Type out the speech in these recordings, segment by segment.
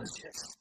delicious.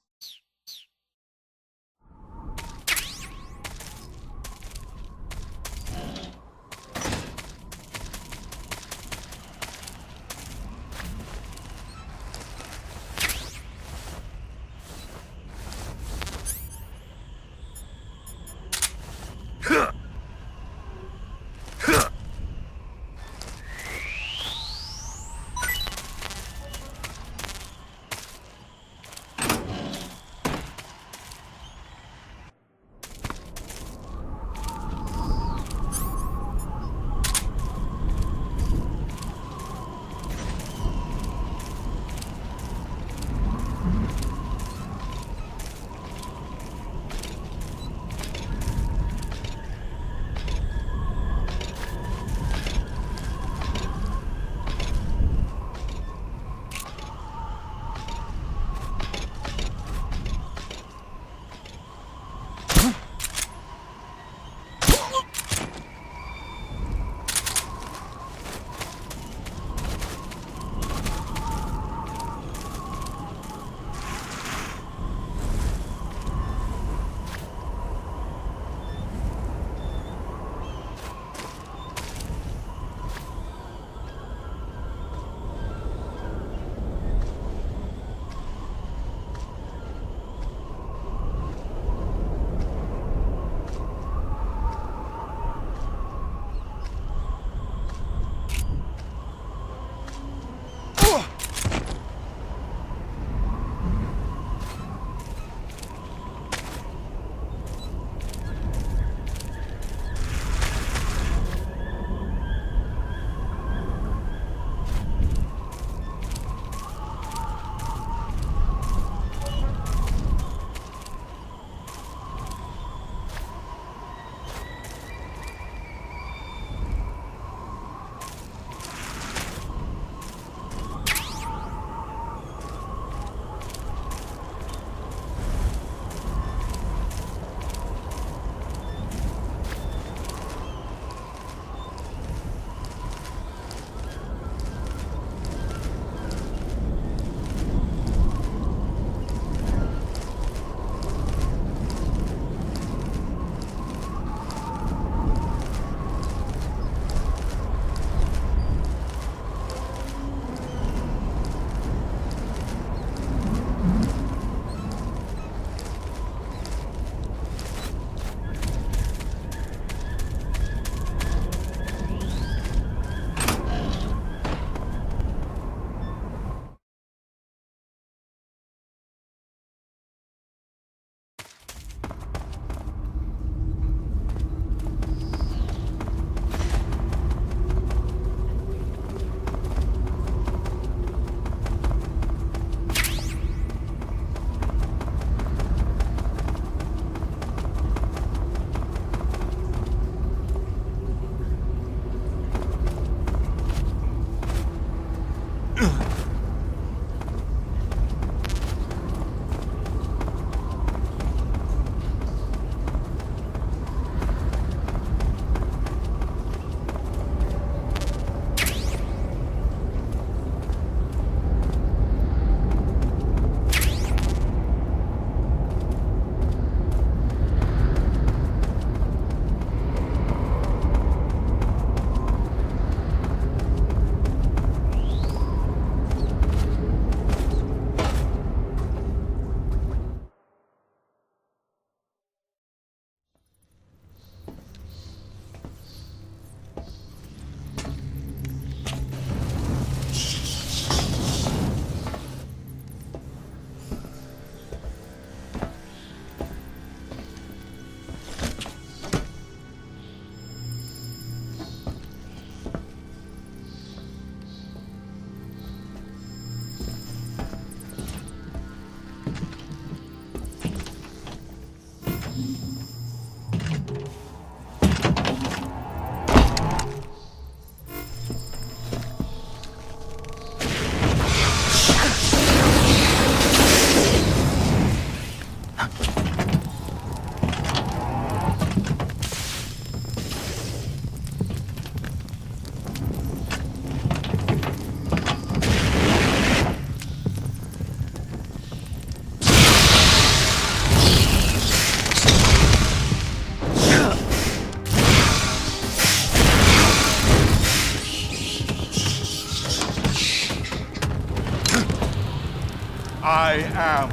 I am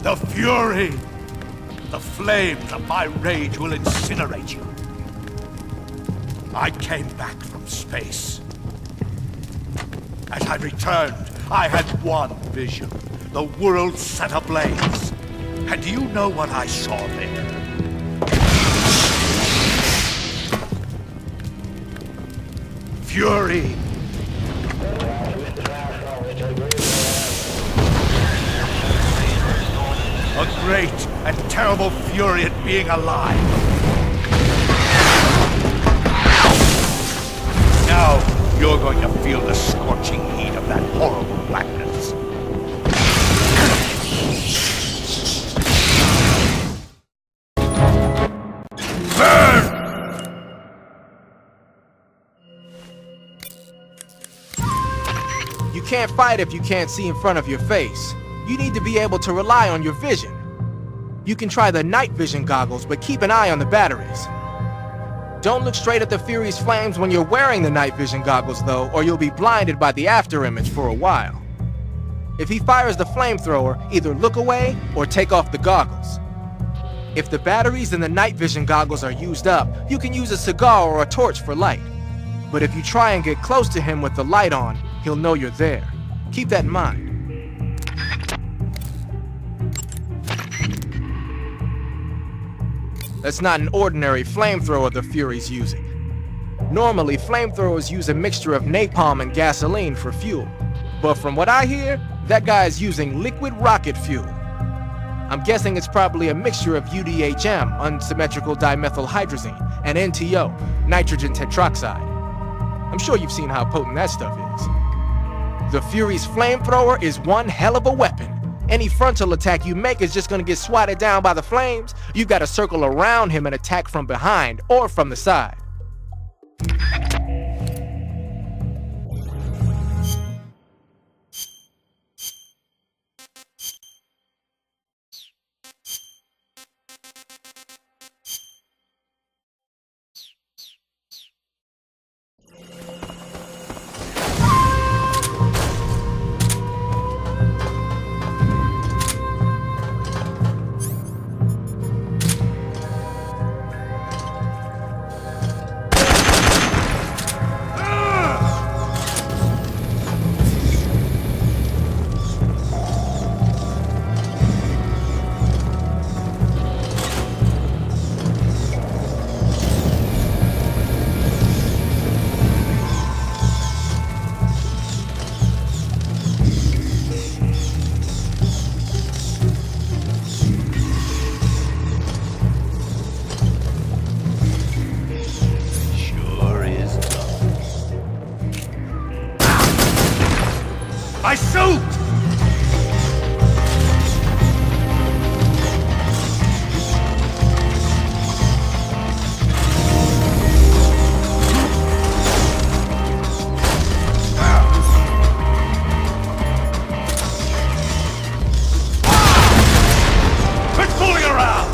the Fury. The flames of my rage will incinerate you. I came back from space. As I returned, I had one vision. The world set ablaze. And do you know what I saw there? Fury. A great and terrible fury at being alive. Now, you're going to feel the scorching heat of that horrible blackness. Burn! You can't fight if you can't see in front of your face. You need to be able to rely on your vision. You can try the night vision goggles, but keep an eye on the batteries. Don't look straight at the Fury's flames when you're wearing the night vision goggles, though, or you'll be blinded by the after image for a while. If he fires the flamethrower, either look away or take off the goggles. If the batteries in the night vision goggles are used up, you can use a cigar or a torch for light. But if you try and get close to him with the light on, he'll know you're there. Keep that in mind. That's not an ordinary flamethrower the Fury's using. Normally, flamethrowers use a mixture of napalm and gasoline for fuel. But from what I hear, that guy is using liquid rocket fuel. I'm guessing it's probably a mixture of UDHM, unsymmetrical dimethylhydrazine, and NTO, nitrogen tetroxide. I'm sure you've seen how potent that stuff is. The Fury's flamethrower is one hell of a weapon. Any frontal attack you make is just gonna get swatted down by the flames. You gotta circle around him and attack from behind or from the side. My suit! Quit fooling around!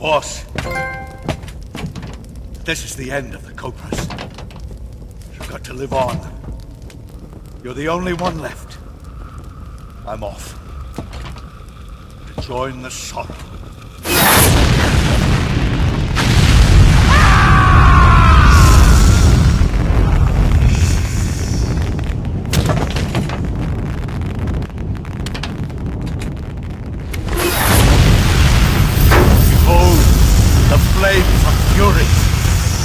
Boss, this is the end of the Cobras. You've got to live on. You're the only one left. I'm off. To join the sorrow. Flames of fury,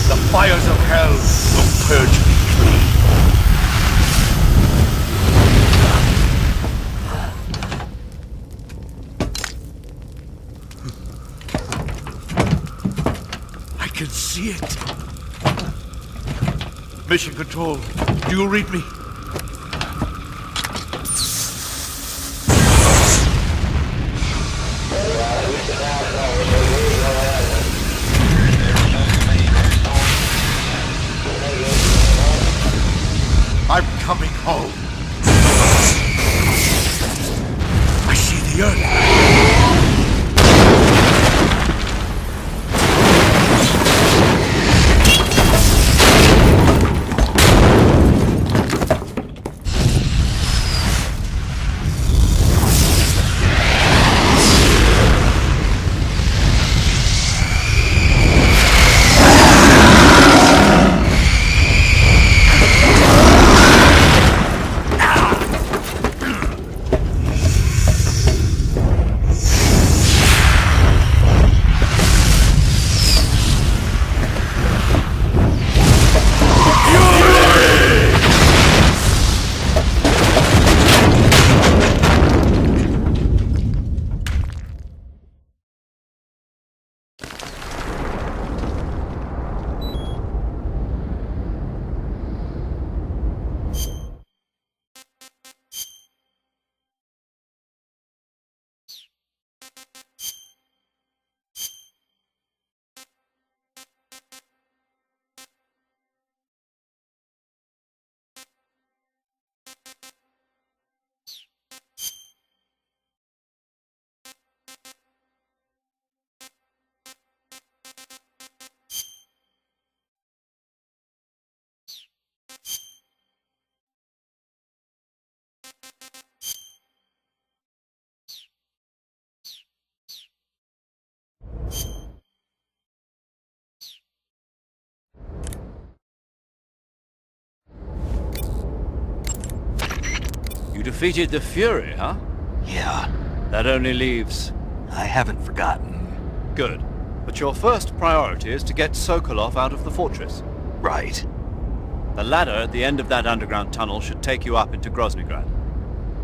the fires of hell will purge me clean. I can see it. Mission Control, do you read me? I'm coming home. I see the earth. You defeated the Fury, huh? Yeah, That only leaves... I haven't forgotten. Good. But your first priority is to get Sokolov out of the fortress. Right. The ladder at the end of that underground tunnel should take you up into Groznygrad.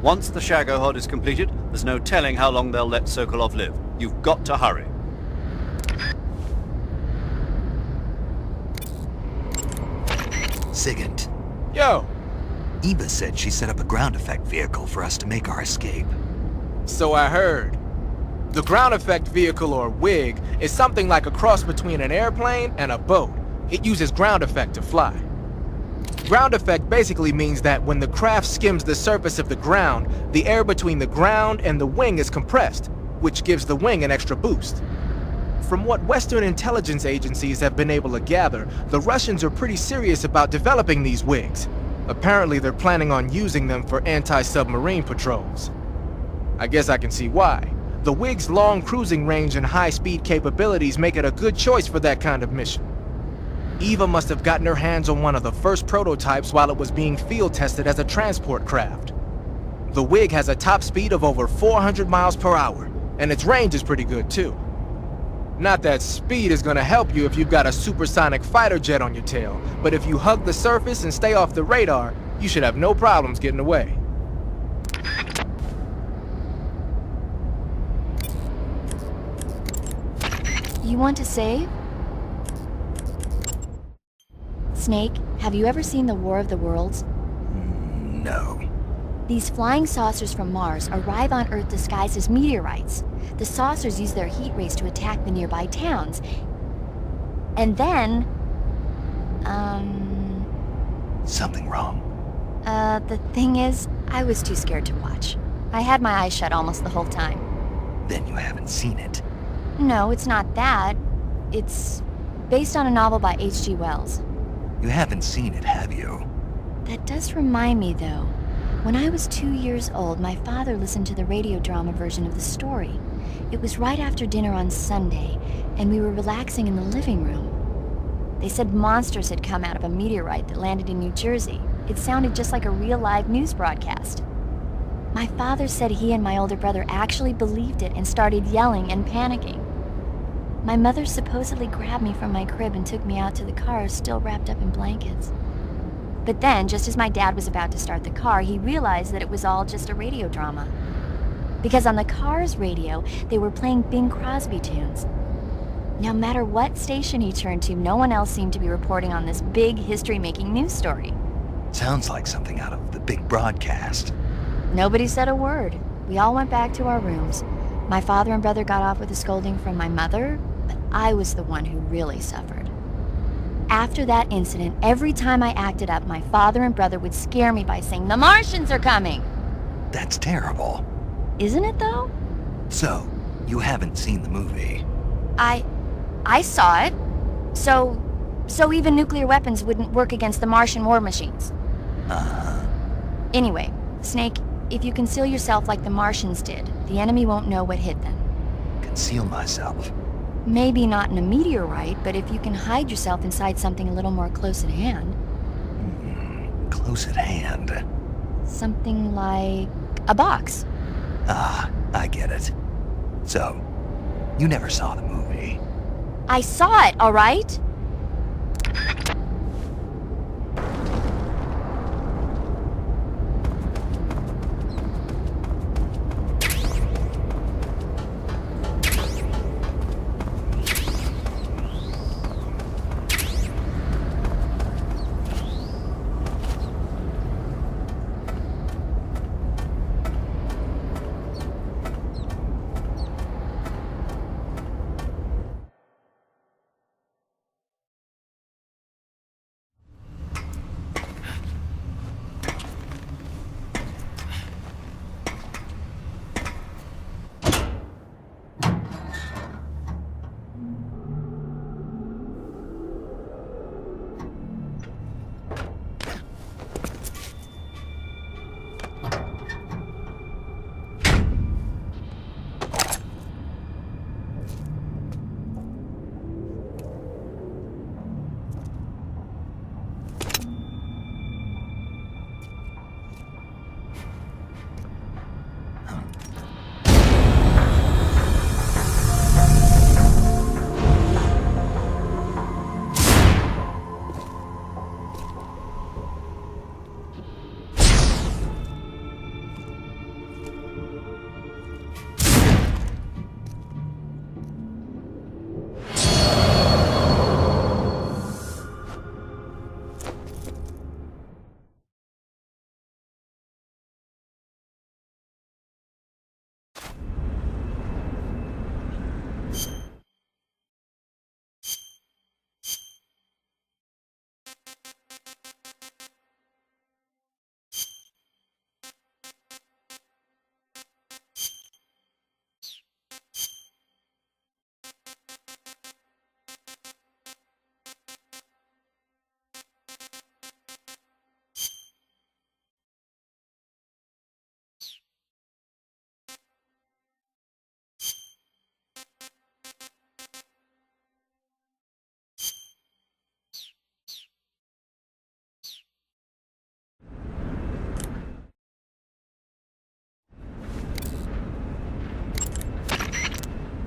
Once the Shagohod is completed, there's no telling how long they'll let Sokolov live. You've got to hurry. Sigint, Yo, Eva said she set up a ground effect vehicle for us to make our escape. so I heard. The ground effect vehicle, or WIG, is something like a cross between an airplane and a boat. It uses ground effect to fly. Ground effect basically means that when the craft skims the surface of the ground, the air between the ground and the wing is compressed, which gives the wing an extra boost. From what Western intelligence agencies have been able to gather, the Russians are pretty serious about developing these WIGs. Apparently they're planning on using them for anti-submarine patrols. I guess I can see why. The WIG's long cruising range and high-speed capabilities make it a good choice for that kind of mission. Eva must have gotten her hands on one of the first prototypes while it was being field tested as a transport craft. The WIG has a top speed of over 400 miles per hour, and its range is pretty good too. Not that speed is gonna help you if you've got a supersonic fighter jet on your tail, but if you hug the surface and stay off the radar, you should have no problems getting away. You want to save? Snake, have you ever seen the War of the Worlds? No. These flying saucers from Mars arrive on Earth disguised as meteorites. The saucers use their heat rays to attack the nearby towns. And then... Something wrong? The thing is, I was too scared to watch. I had my eyes shut almost the whole time. Then you haven't seen it. No, it's not that. It's based on a novel by H.G. Wells. You haven't seen it, have you? That does remind me, though. When I was 2 years old, my father listened to the radio drama version of the story. It was right after dinner on Sunday, and we were relaxing in the living room. They said monsters had come out of a meteorite that landed in New Jersey. It sounded just like a real live news broadcast. My father said he and my older brother actually believed it and started yelling and panicking. My mother supposedly grabbed me from my crib and took me out to the car, still wrapped up in blankets. But then, just as my dad was about to start the car, he realized that it was all just a radio drama. Because on the car's radio, they were playing Bing Crosby tunes. No matter what station he turned to, no one else seemed to be reporting on this big history-making news story. Sounds like something out of the big broadcast. Nobody said a word. We all went back to our rooms. My father and brother got off with a scolding from my mother, but I was the one who really suffered. After that incident, every time I acted up, my father and brother would scare me by saying, "The Martians are coming!" That's terrible. Isn't it, though? So, you haven't seen the movie? I saw it. So even nuclear weapons wouldn't work against the Martian war machines. Uh-huh. Anyway, Snake, if you conceal yourself like the Martians did, the enemy won't know what hit them. Conceal myself. Maybe not in a meteorite, but if you can hide yourself inside something a little more close at hand. Close at hand. Something like a box. Ah, I get it. So, you never saw the movie? I saw it, all right?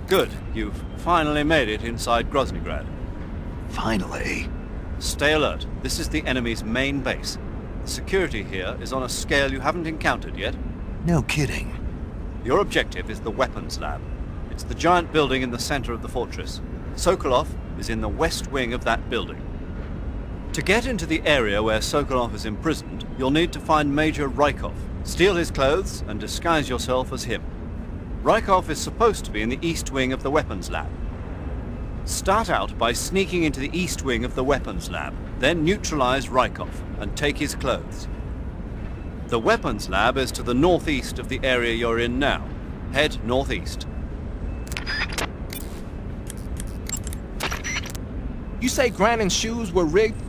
Good. You've finally made it inside Groznygrad. Finally. Stay alert. This is the enemy's main base. The security here is on a scale you haven't encountered yet. No kidding. Your objective is the weapons lab. It's the giant building in the center of the fortress. Sokolov is in the west wing of that building. To get into the area where Sokolov is imprisoned, you'll need to find Major Rykov, steal his clothes, and disguise yourself as him. Rykov is supposed to be in the east wing of the weapons lab. Start out by sneaking into the east wing of the weapons lab, then neutralize Rykov and take his clothes. The weapons lab is to the northeast of the area you're in now. Head northeast. You say Grannon's shoes were rigged?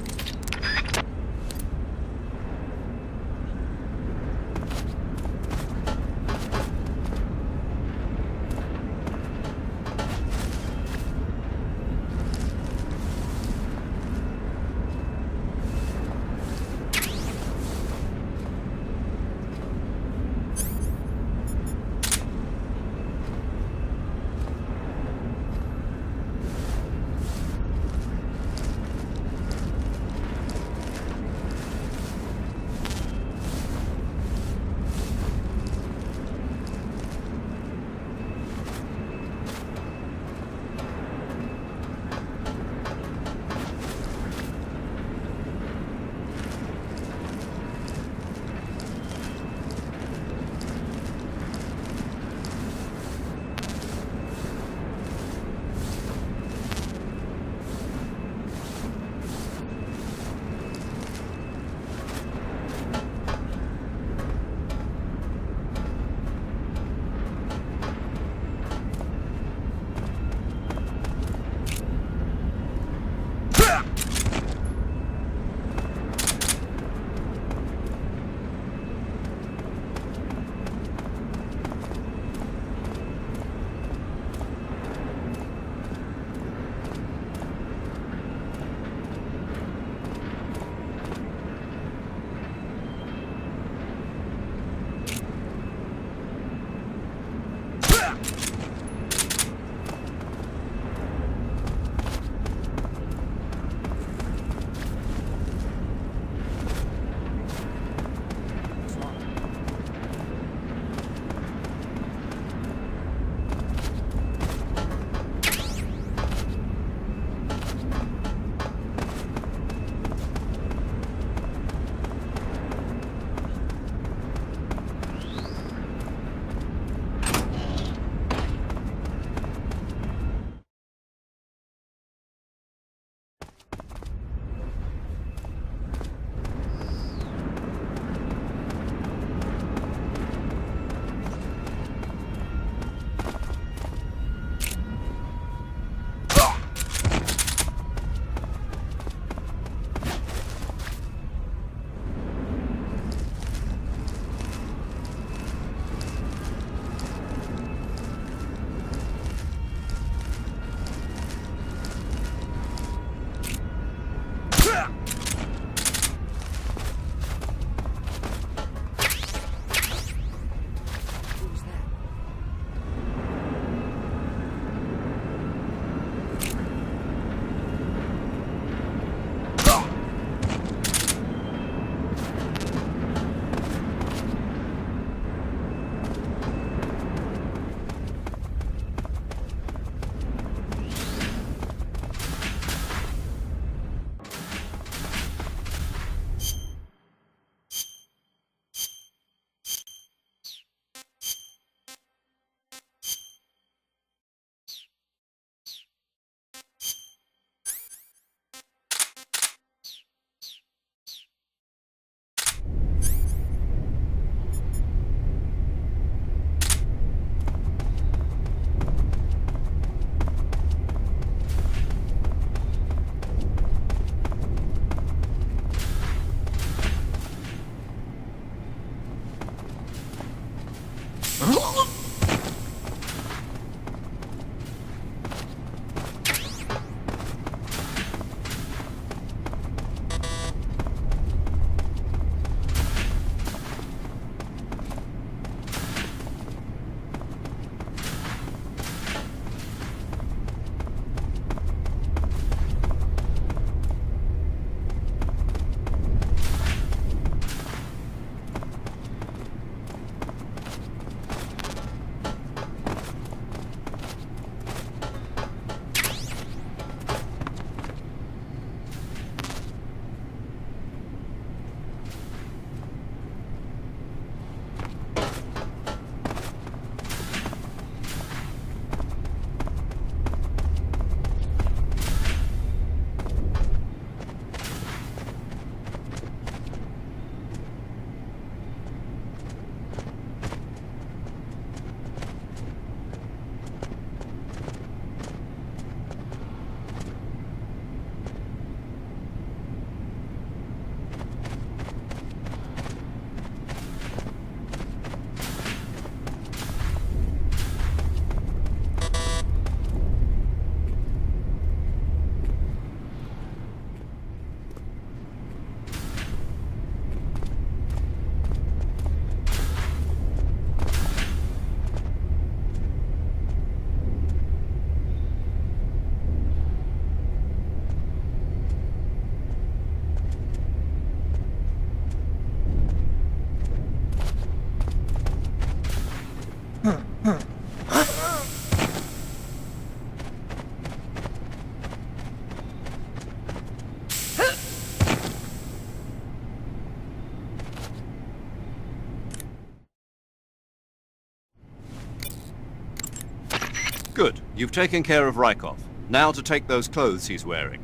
Good. You've taken care of Rykov. Now to take those clothes he's wearing.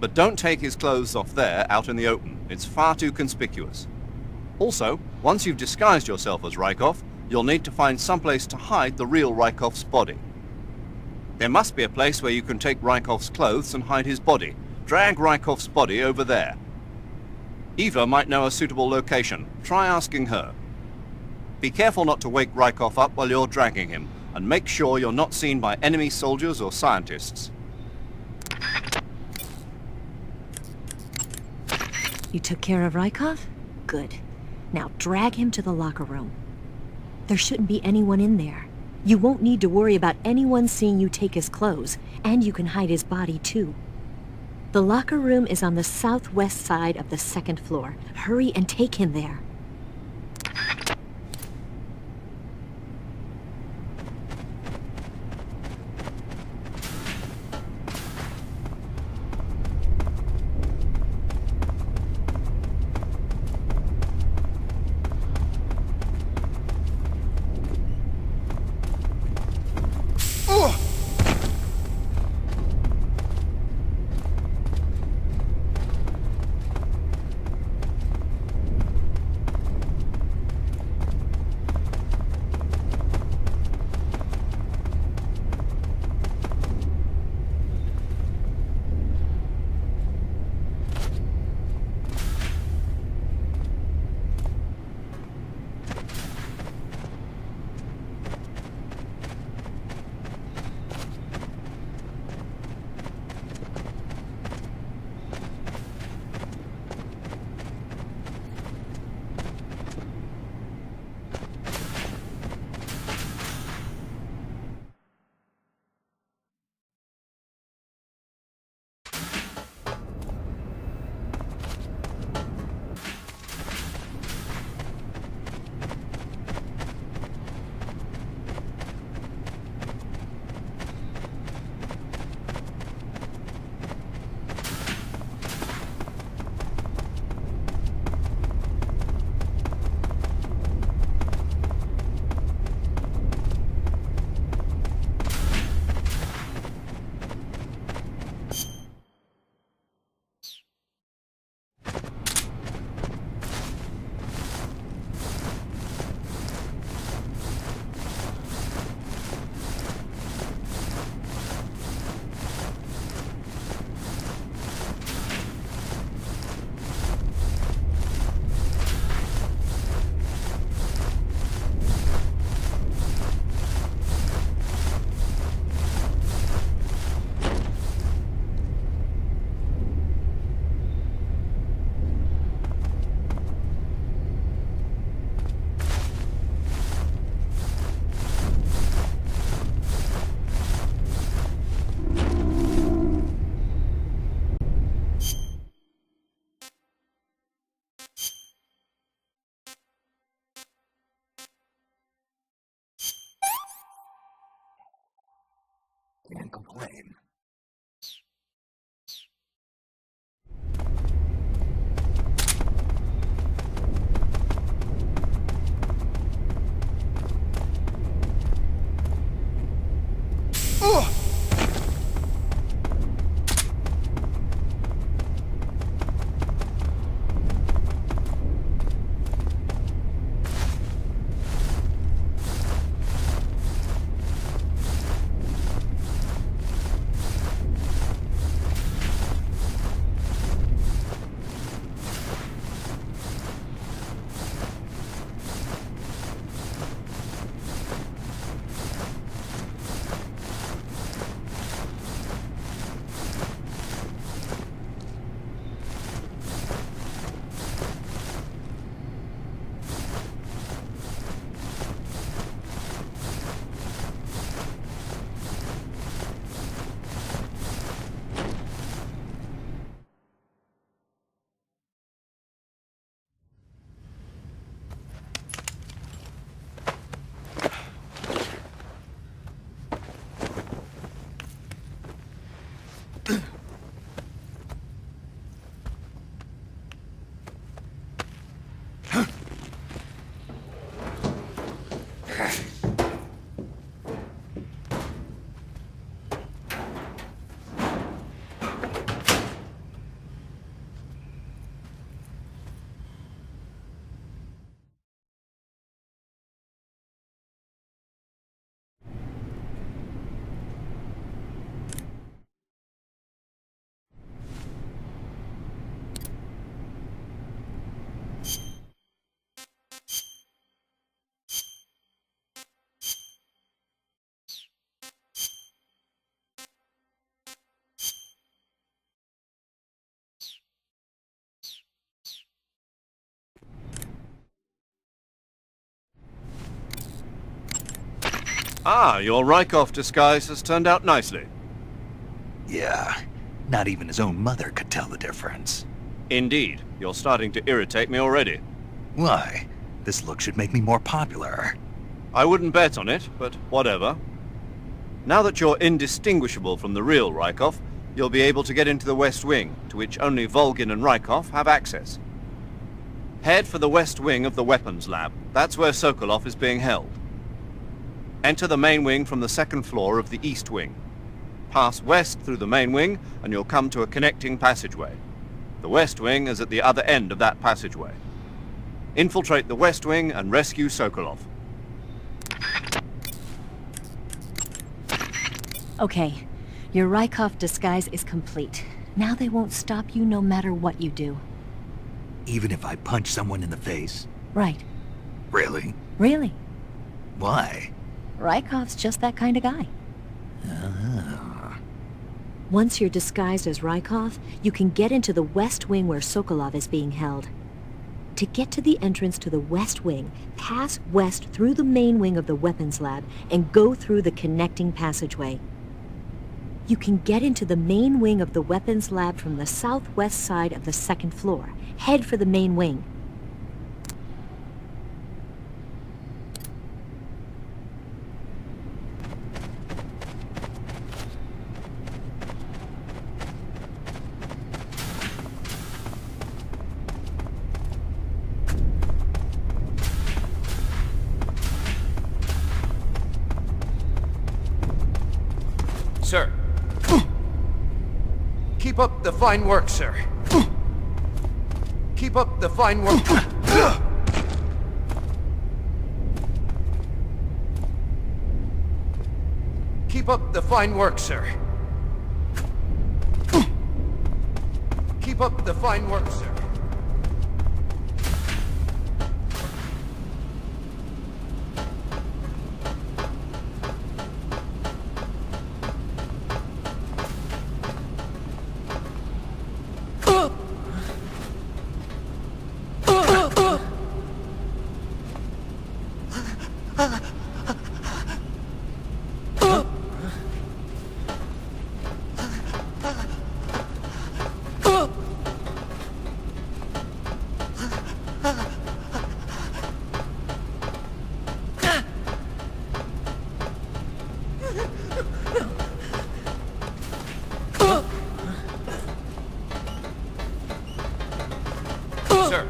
But don't take his clothes off there, out in the open. It's far too conspicuous. Also, once you've disguised yourself as Rykov, you'll need to find someplace to hide the real Rykov's body. There must be a place where you can take Rykov's clothes and hide his body. Drag Rykov's body over there. Eva might know a suitable location. Try asking her. Be careful not to wake Rykov up while you're dragging him, and make sure you're not seen by enemy soldiers or scientists. You took care of Rykov? Good. Now drag him to the locker room. There shouldn't be anyone in there. You won't need to worry about anyone seeing you take his clothes, and you can hide his body too. The locker room is on the southwest side of the second floor. Hurry and take him there. Can't complain. Ah, your Rykov disguise has turned out nicely. Yeah, not even his own mother could tell the difference. Indeed, you're starting to irritate me already. Why? This look should make me more popular. I wouldn't bet on it, but whatever. Now that you're indistinguishable from the real Rykov, you'll be able to get into the West Wing, to which only Volgin and Rykov have access. Head for the West Wing of the Weapons Lab. That's where Sokolov is being held. Enter the main wing from the second floor of the East Wing. Pass west through the main wing, and you'll come to a connecting passageway. The West Wing is at the other end of that passageway. Infiltrate the West Wing and rescue Sokolov. Okay, your Rykov disguise is complete. Now they won't stop you no matter what you do. Even if I punch someone in the face? Right. Really? Really. Why? Rykov's just that kind of guy. Ah. Once you're disguised as Rykov, you can get into the West Wing where Sokolov is being held. To get to the entrance to the West Wing, pass west through the main wing of the Weapons Lab and go through the connecting passageway. You can get into the main wing of the Weapons Lab from the southwest side of the second floor. Head for the main wing. Sir. Keep up the fine work, sir. Keep up the fine work. Keep up the fine work, sir. Keep up the fine work, sir. Sir.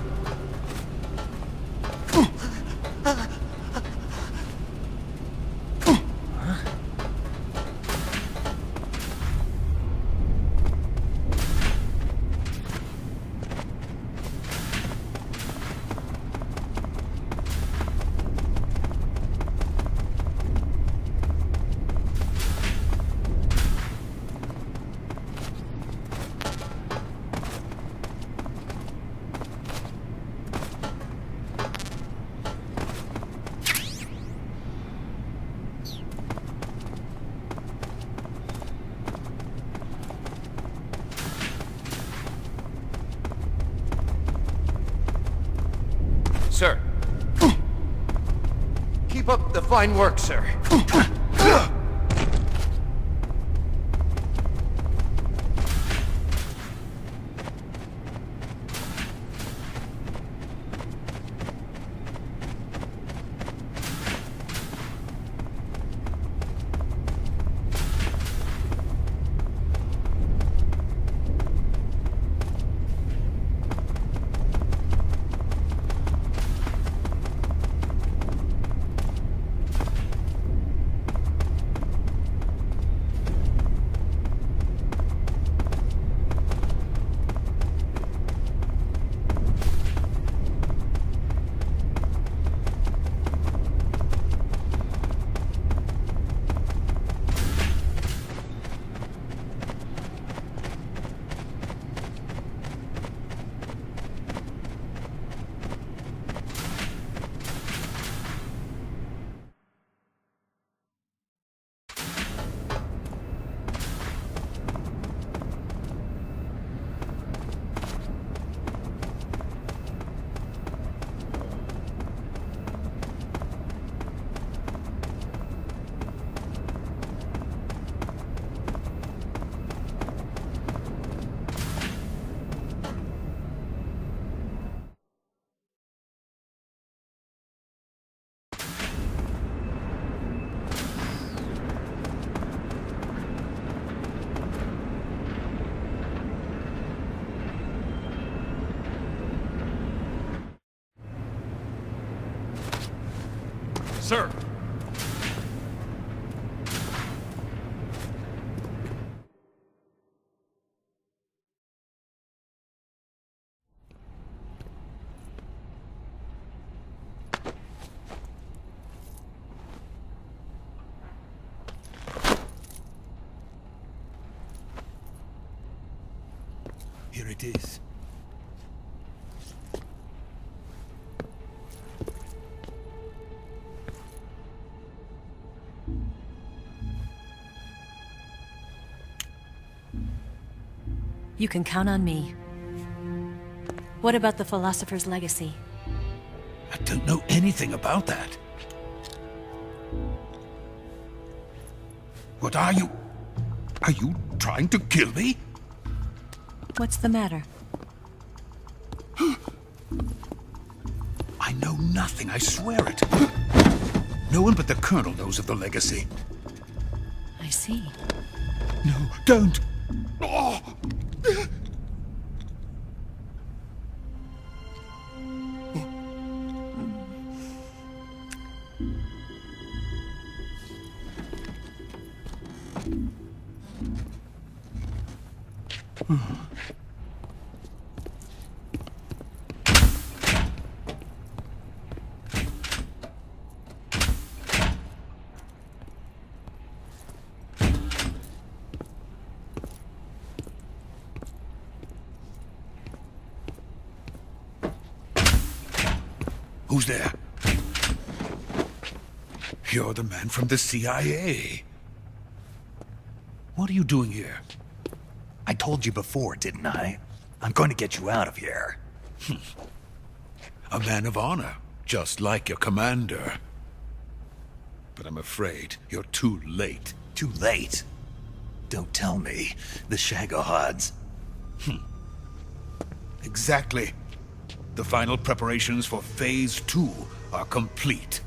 Sir. Keep up the fine work, sir. Sir! Here it is. You can count on me. What about the philosopher's legacy? I don't know anything about that. What are you? Are you trying to kill me? What's the matter? I know nothing, I swear it. No one but the Colonel knows of the legacy. I see. No, don't! Oh. Who's there? You're the man from the CIA. What are you doing here? I told you before, didn't I? I'm going to get you out of here. A man of honor, just like your commander. But I'm afraid you're too late. Too late? Don't tell me. The Shagohods. Exactly. The final preparations for Phase 2 are complete.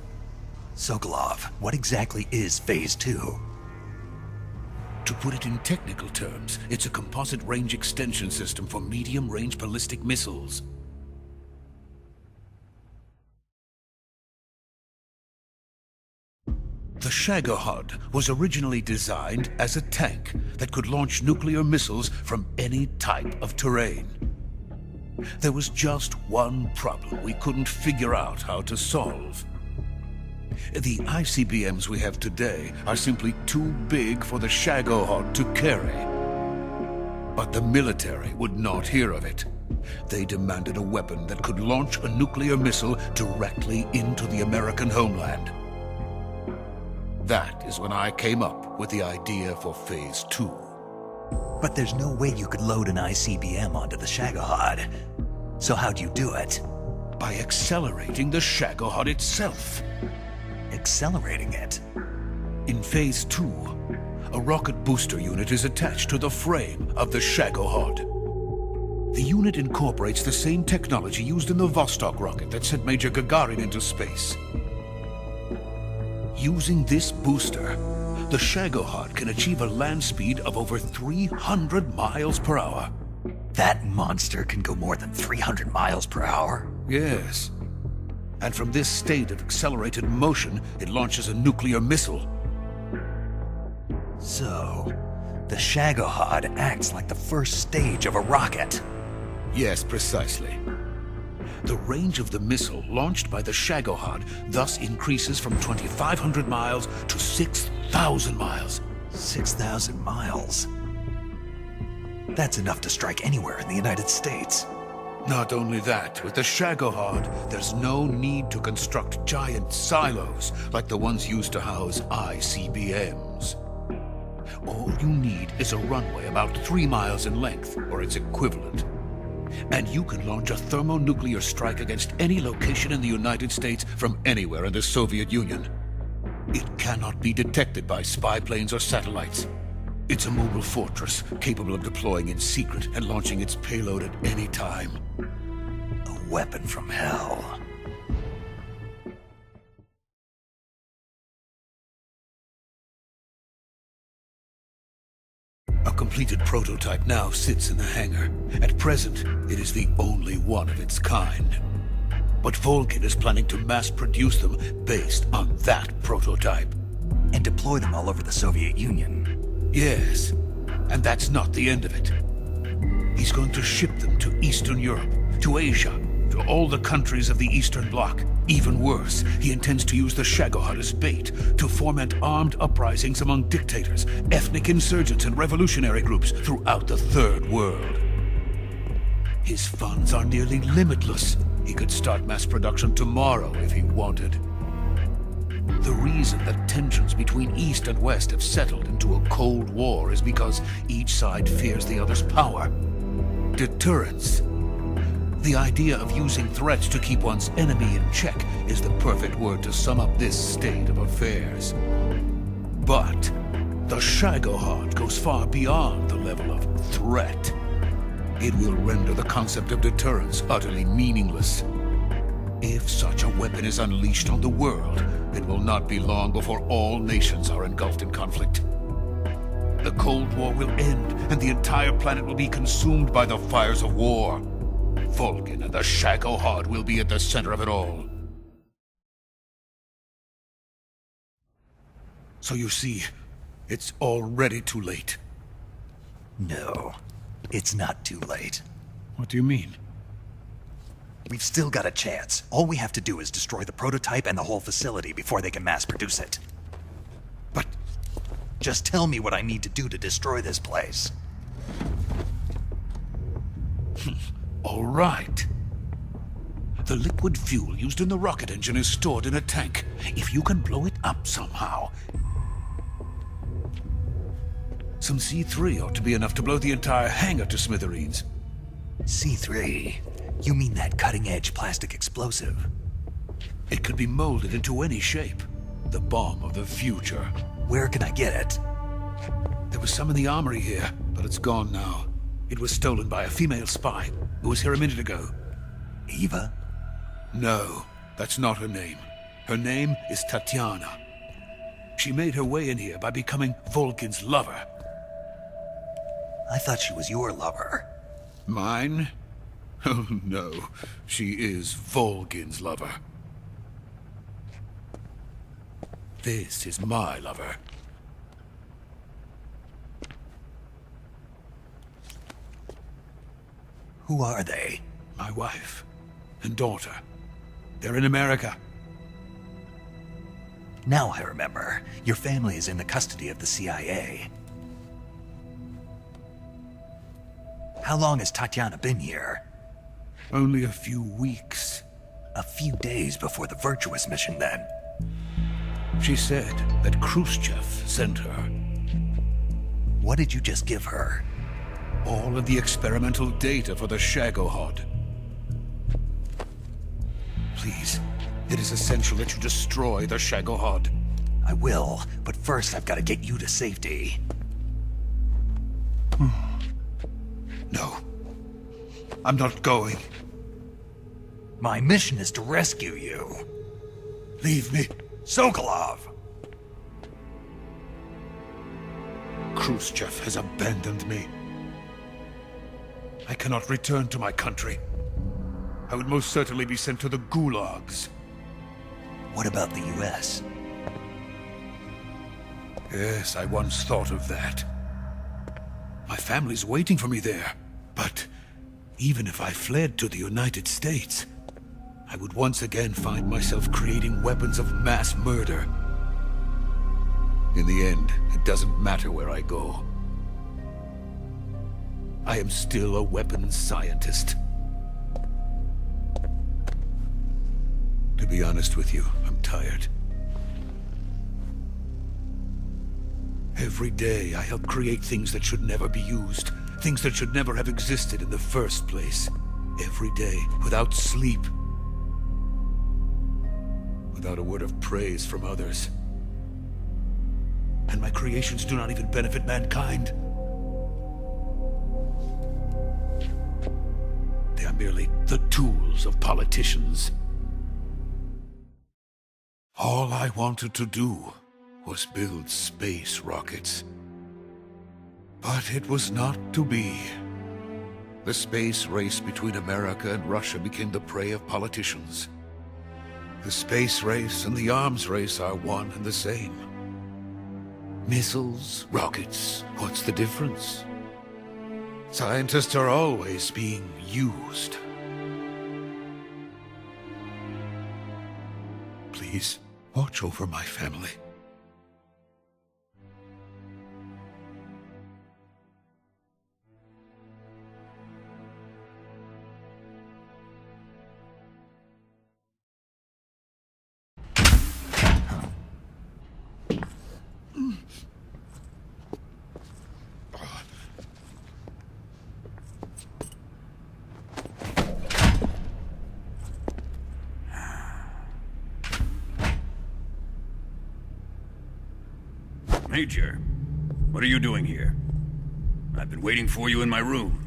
Sokolov, what exactly is Phase 2? To put it in technical terms, it's a composite range extension system for medium-range ballistic missiles. The Shagohod was originally designed as a tank that could launch nuclear missiles from any type of terrain. There was just one problem we couldn't figure out how to solve. The ICBMs we have today are simply too big for the Shagohod to carry. But the military would not hear of it. They demanded a weapon that could launch a nuclear missile directly into the American homeland. That is when I came up with the idea for Phase 2. But there's no way you could load an ICBM onto the Shagohod. So how'd you do it? By accelerating the Shagohod itself. Accelerating it? In Phase 2, a rocket booster unit is attached to the frame of the Shagohod. The unit incorporates the same technology used in the Vostok rocket that sent Major Gagarin into space. Using this booster, the Shagohod can achieve a land speed of over 300 miles per hour. That monster can go more than 300 miles per hour? Yes. And from this state of accelerated motion, it launches a nuclear missile. So, the Shagohod acts like the first stage of a rocket. Yes, precisely. The range of the missile launched by the Shagohod thus increases from 2,500 miles to 6,000 miles. 6,000 miles? That's enough to strike anywhere in the United States. Not only that, with the Shagohod, there's no need to construct giant silos like the ones used to house ICBMs. All you need is a runway about 3 miles in length, or its equivalent. And you can launch a thermonuclear strike against any location in the United States from anywhere in the Soviet Union. It cannot be detected by spy planes or satellites. It's a mobile fortress, capable of deploying in secret and launching its payload at any time. A weapon from hell. A completed prototype now sits in the hangar. At present, it is the only one of its kind. but Vulcan is planning to mass-produce them based on that prototype. And deploy them all over the Soviet Union. Yes, and that's not the end of it. He's going to ship them to Eastern Europe, to Asia, to all the countries of the Eastern Bloc. Even worse, he intends to use the Shagohod as bait to foment armed uprisings among dictators, ethnic insurgents, and revolutionary groups throughout the Third World. His funds are nearly limitless. He could start mass production tomorrow if he wanted. The reason that tensions between East and West have settled into a Cold War is because each side fears the other's power. Deterrence. The idea of using threats to keep one's enemy in check is the perfect word to sum up this state of affairs. But the Shagohod goes far beyond the level of threat. It will render the concept of deterrence utterly meaningless. If such a weapon is unleashed on the world, it will not be long before all nations are engulfed in conflict. The Cold War will end, and the entire planet will be consumed by the fires of war. Vulcan and the Shagohod will be at the center of it all. So you see, it's already too late. No, it's not too late. What do you mean? We've still got a chance. All we have to do is destroy the prototype and the whole facility before they can mass produce it. But just tell me what I need to do to destroy this place. all right. The liquid fuel used in the rocket engine is stored in a tank. If you can blow it up somehow, some C3 ought to be enough to blow the entire hangar to smithereens. C3? You mean that cutting-edge plastic explosive? It could be molded into any shape. The bomb of the future. Where can I get it? There was some in the armory here, but it's gone now. It was stolen by a female spy who was here a minute ago. Eva? No, that's not her name. Her name is Tatiana. She made her way in here by becoming Vulcan's lover. I thought she was your lover. Mine? Oh no, she is Vulcan's lover. This is my lover. Who are they? My wife and daughter. They're in America. Now I remember. Your family is in the custody of the CIA. How long has Tatiana been here? Only a few weeks. A few days before the Virtuous mission, then. She said that Khrushchev sent her. What did you just give her? All of the experimental data for the Shagohod. Please, it is essential that you destroy the Shagohod. I will, but first I've got to get you to safety. No. I'm not going. My mission is to rescue you. Leave me. Sokolov! Khrushchev has abandoned me. I cannot return to my country. I would most certainly be sent to the gulags. What about the US? Yes, I once thought of that. My family's waiting for me there. But even if I fled to the United States, I would once again find myself creating weapons of mass murder. In the end, it doesn't matter where I go. I am still a weapons scientist. To be honest with you, I'm tired. Every day, I help create things that should never be used. Things that should never have existed in the first place. Every day, without sleep. Without a word of praise from others. And my creations do not even benefit mankind. They are merely the tools of politicians. All I wanted to do was build space rockets. But it was not to be. The space race between America and Russia became the prey of politicians. The space race and the arms race are one and the same. Missiles, rockets, what's the difference? Scientists are always being used. Please, watch over my family. Major, what are you doing here? I've been waiting for you in my room.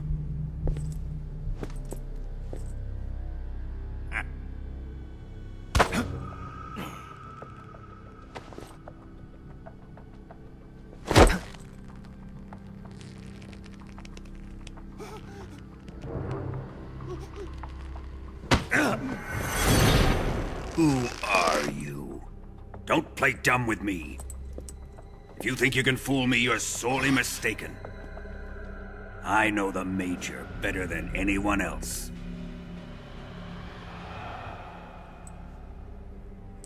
Who are you? Don't play dumb with me. If you think you can fool me, you're sorely mistaken. I know the Major better than anyone else.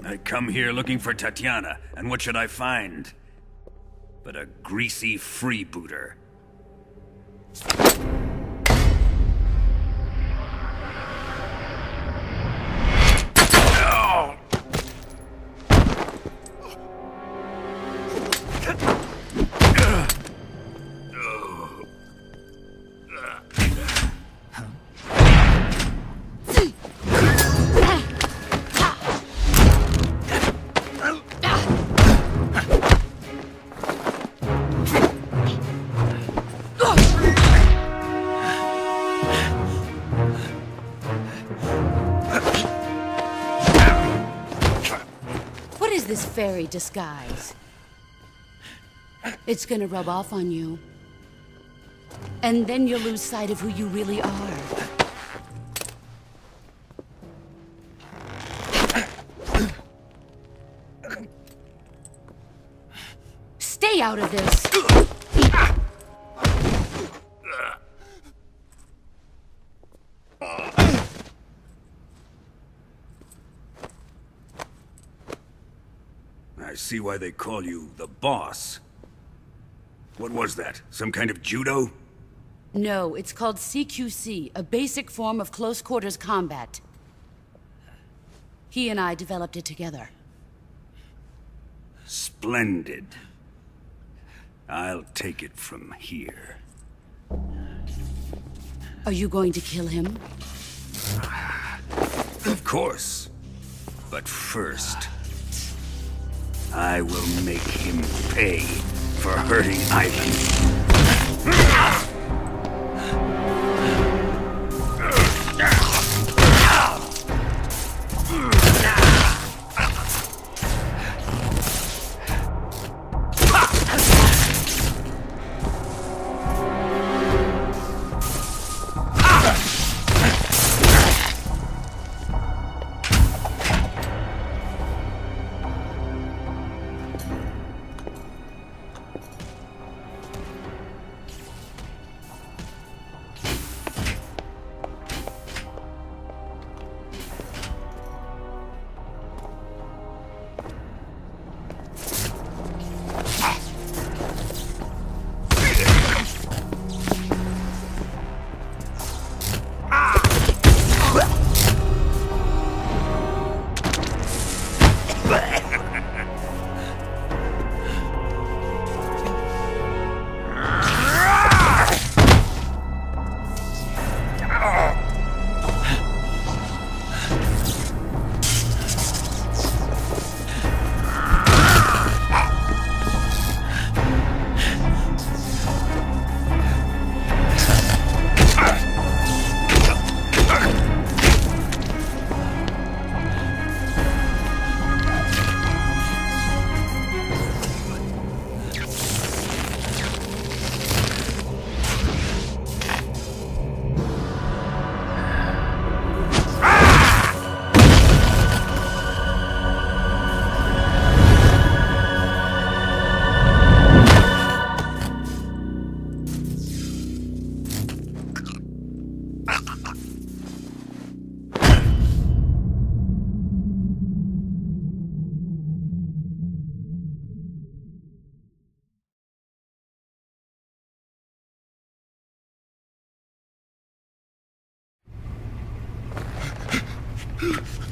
I come here looking for Tatiana, and what should I find? But a greasy freebooter. This fairy disguise. It's gonna rub off on you. And then you'll lose sight of who you really are. Stay out of this! I see why they call you the boss. What was that? Some kind of judo? No, it's called CQC, a basic form of close quarters combat. He and I developed it together. Splendid. I'll take it from here. Are you going to kill him? Of course. But first, I will make him pay for hurting Ivan.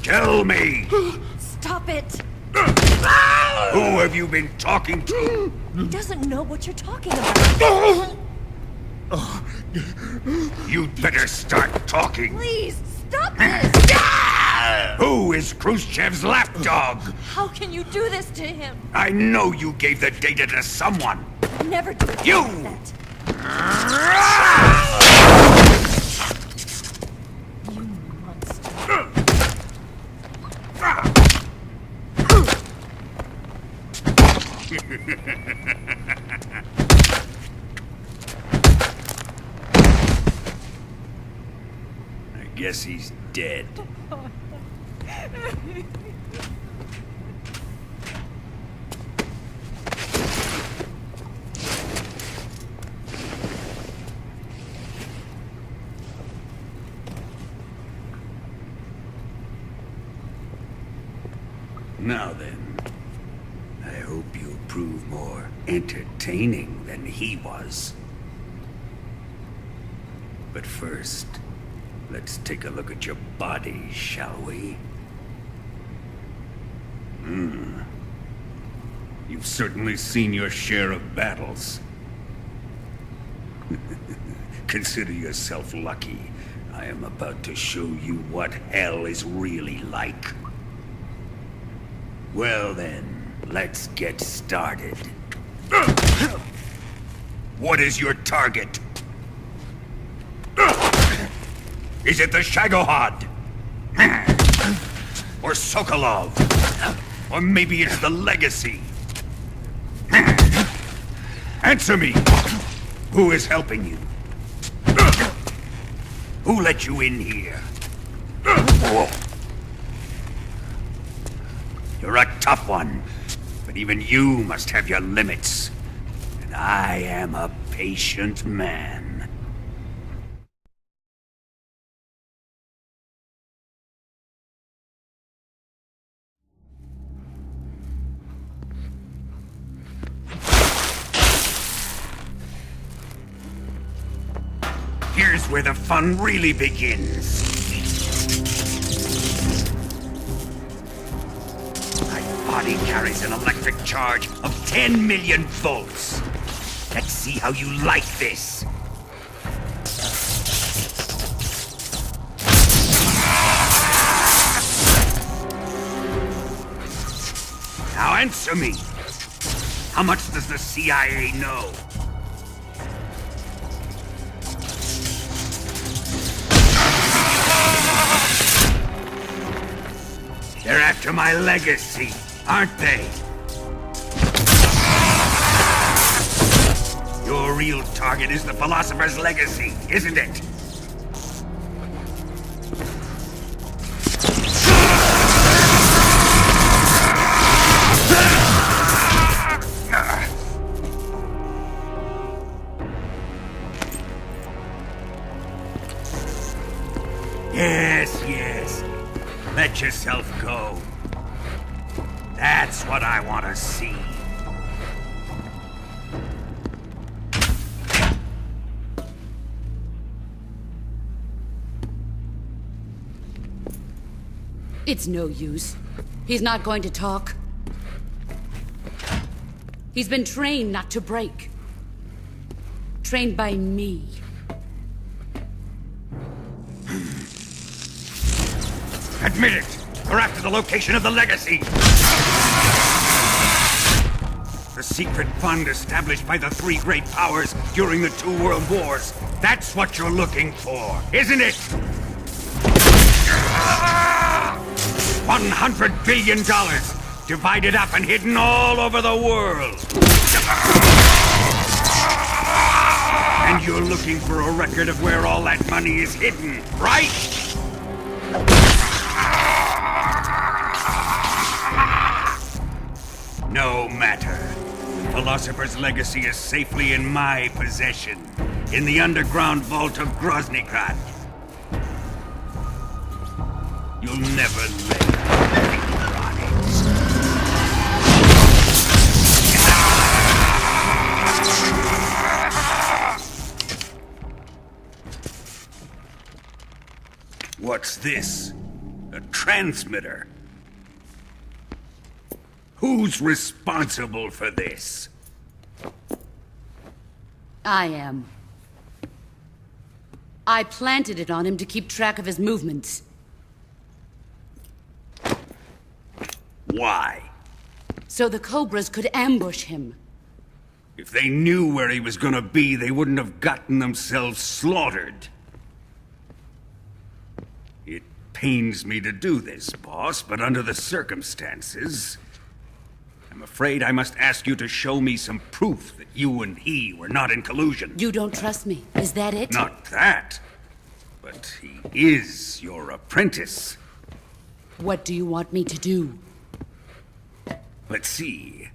Tell me! Stop it! Who have you been talking to? He doesn't know what you're talking about. You'd better start talking. Please, stop this! Who is Khrushchev's lapdog? How can you do this to him? I know you gave the data to someone. Never do it You! like that. You monster. I guess he's dead. Now then, I hope you'll prove more entertaining than he was. But first, let's take a look at your body, shall we? You've certainly seen your share of battles. Consider yourself lucky. I am about to show you what hell is really like. Well then, let's get started. What is your target? Is it the Shagohod? Or Sokolov? Or maybe it's the Legacy? Answer me! Who is helping you? Who let you in here? You're a tough one, but even you must have your limits. And I am a patient man. Here's where the fun really begins. My body carries an electric charge of 10 million volts. Let's see how you like this. Now answer me. How much does the CIA know? They're after my legacy, aren't they? Your real target is the Philosopher's Legacy, isn't it? Yes. Let yourself go. That's what I want to see. It's no use. He's not going to talk. He's been trained not to break. Trained by me. Admit it! We're after the location of the Legacy! The secret fund established by the three great powers during the 2 world wars. That's what you're looking for, isn't it? $100 billion, divided up and hidden all over the world. And you're looking for a record of where all that money is hidden, right? No matter. The Philosopher's Legacy is safely in my possession, in the underground vault of Groznygrad. You'll never lay a finger on it. What's this? A transmitter. Who's responsible for this? I am. I planted it on him to keep track of his movements. Why? So the Cobras could ambush him. If they knew where he was gonna be, they wouldn't have gotten themselves slaughtered. It pains me to do this, boss, but under the circumstances, I'm afraid I must ask you to show me some proof that you and he were not in collusion. You don't trust me, is that it? Not that, but he is your apprentice. What do you want me to do? Let's see.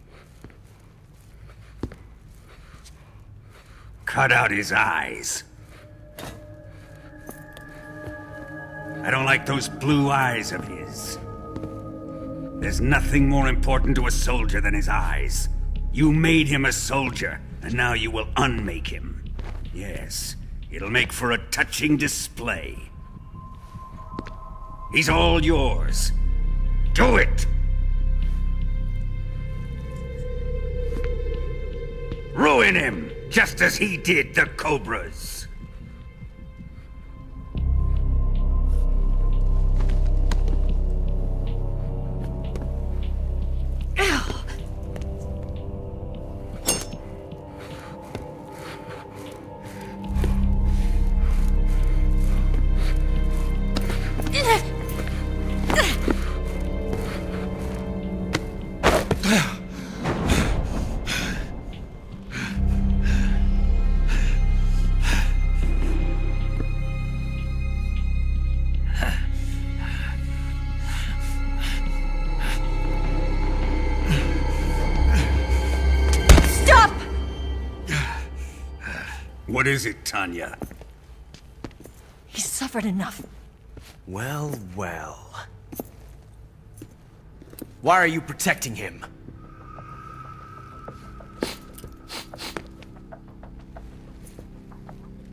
Cut out his eyes. I don't like those blue eyes of his. There's nothing more important to a soldier than his eyes. You made him a soldier, and now you will unmake him. Yes, it'll make for a touching display. He's all yours. Do it! Ruin him, just as he did the Cobras. What is it, Tanya? He's suffered enough. Well, well. Why are you protecting him?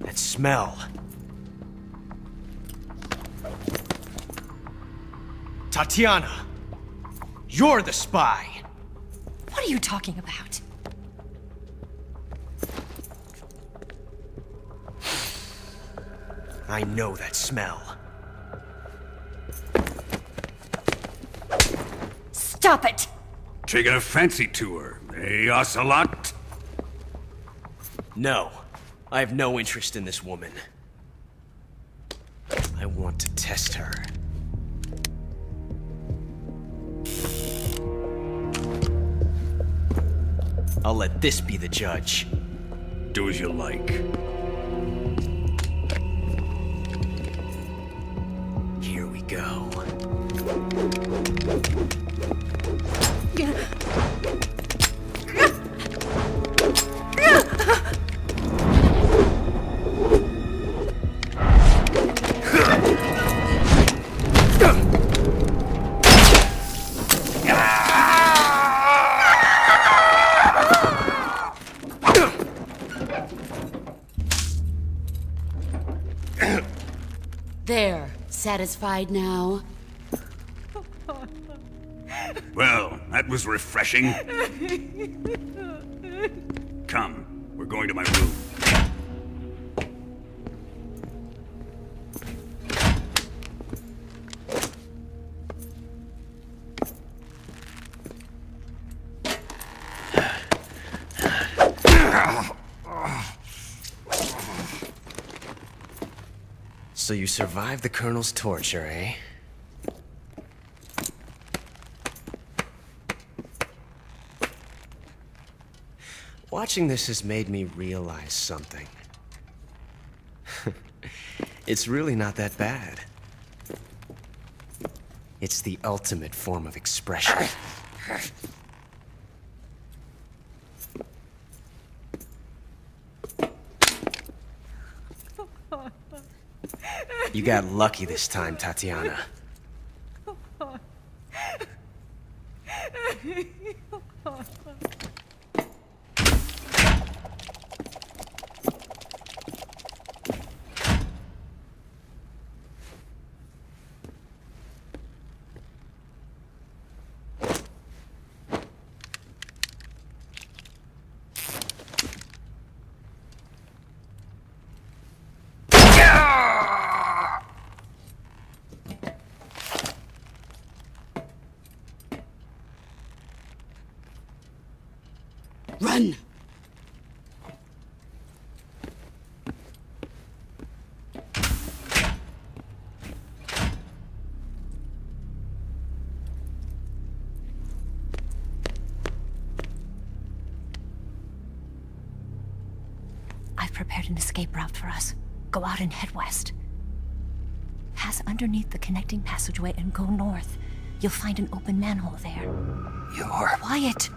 That smell. Tatiana! You're the spy! What are you talking about? I know that smell. Stop it! Taking a fancy to her, eh, Ocelot? No. I have no interest in this woman. I want to test her. I'll let this be the judge. Do as you like. Here we go. There. Satisfied now? Well, that was refreshing. Come, we're going to my room. So you survived the Colonel's torture, eh? Watching this has made me realize something. It's really not that bad. It's the ultimate form of expression. You got lucky this time, Tatiana. Run! I've prepared an escape route for us. Go out and head west. Pass underneath the connecting passageway and go north. You'll find an open manhole there. You're... Quiet!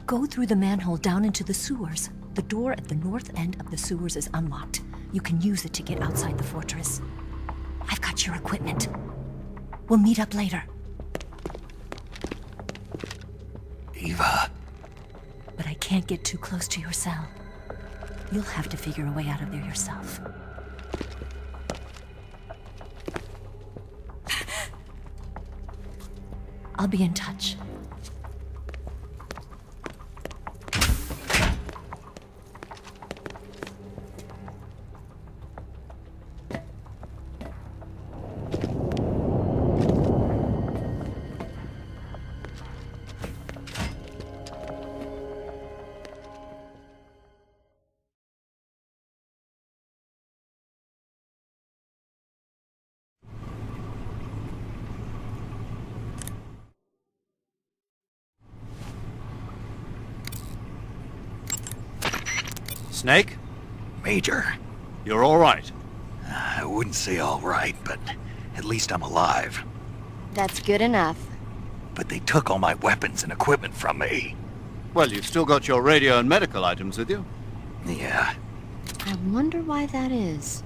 Go through the manhole down into the sewers. The door at the north end of the sewers is unlocked. You can use it to get outside the fortress. I've got your equipment. We'll meet up later. Eva. But I can't get too close to your cell. You'll have to figure a way out of there yourself. I'll be in touch. Snake? Major. You're all right. I wouldn't say all right, but at least I'm alive. That's good enough. But they took all my weapons and equipment from me. Well, you've still got your radio and medical items with you. Yeah. I wonder why that is.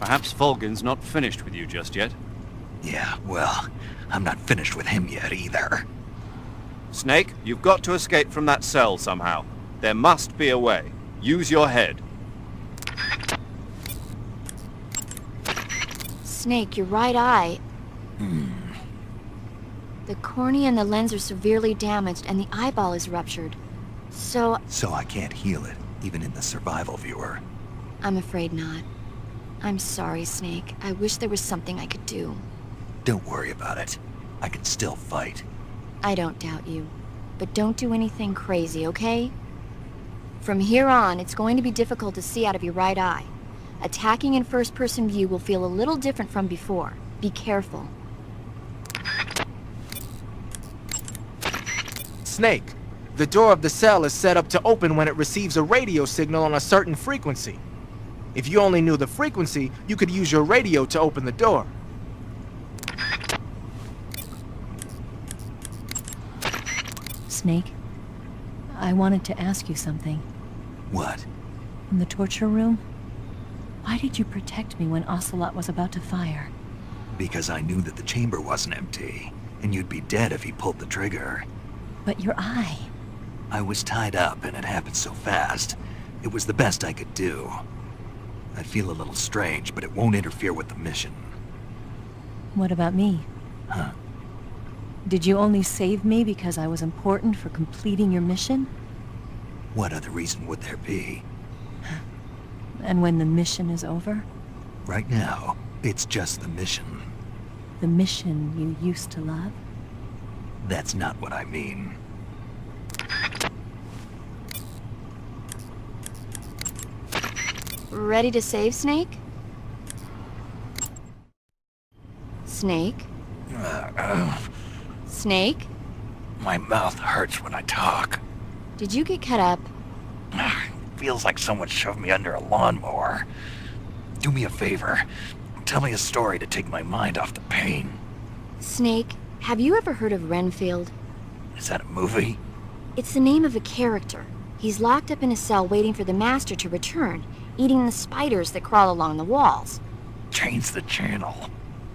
Perhaps Volgin's not finished with you just yet. Yeah, well, I'm not finished with him yet either. Snake, you've got to escape from that cell somehow. There must be a way. Use your head. Snake, your right eye. The cornea and the lens are severely damaged, and the eyeball is ruptured. So I can't heal it, even in the survival viewer. I'm afraid not. I'm sorry, Snake. I wish there was something I could do. Don't worry about it. I can still fight. I don't doubt you. But don't do anything crazy, okay? From here on, it's going to be difficult to see out of your right eye. Attacking in first-person view will feel a little different from before. Be careful. Snake, the door of the cell is set up to open when it receives a radio signal on a certain frequency. If you only knew the frequency, you could use your radio to open the door. Snake, I wanted to ask you something. What? In the torture room? Why did you protect me when Ocelot was about to fire? Because I knew that the chamber wasn't empty, and you'd be dead if he pulled the trigger. But your eye... I was tied up, and it happened so fast. It was the best I could do. I feel a little strange, but it won't interfere with the mission. What about me? Huh? Did you only save me because I was important for completing your mission? What other reason would there be? And when the mission is over? Right now, it's just the mission. The mission you used to love? That's not what I mean. Ready to save, Snake? Snake? Snake? My mouth hurts when I talk. Did you get cut up? Feels like someone shoved me under a lawnmower. Do me a favor. Tell me a story to take my mind off the pain. Snake, have you ever heard of Renfield? Is that a movie? It's the name of a character. He's locked up in a cell waiting for the Master to return, eating the spiders that crawl along the walls. Change the channel.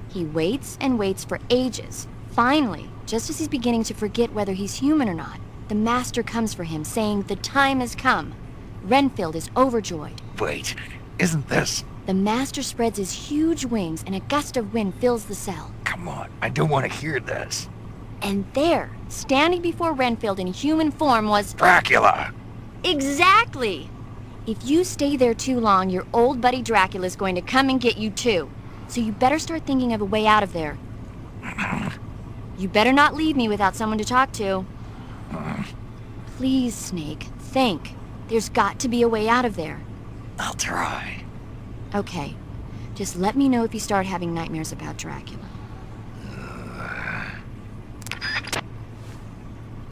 He waits and waits for ages. Finally, just as he's beginning to forget whether he's human or not, the Master comes for him, saying the time has come. Renfield is overjoyed. Wait, isn't this... The Master spreads his huge wings and a gust of wind fills the cell. Come on, I don't want to hear this. And there, standing before Renfield in human form was... Dracula! Exactly! If you stay there too long, your old buddy Dracula's going to come and get you too. So you better start thinking of a way out of there. You better not leave me without someone to talk to. Please, Snake, think. There's got to be a way out of there. I'll try. Okay. Just let me know if you start having nightmares about Dracula.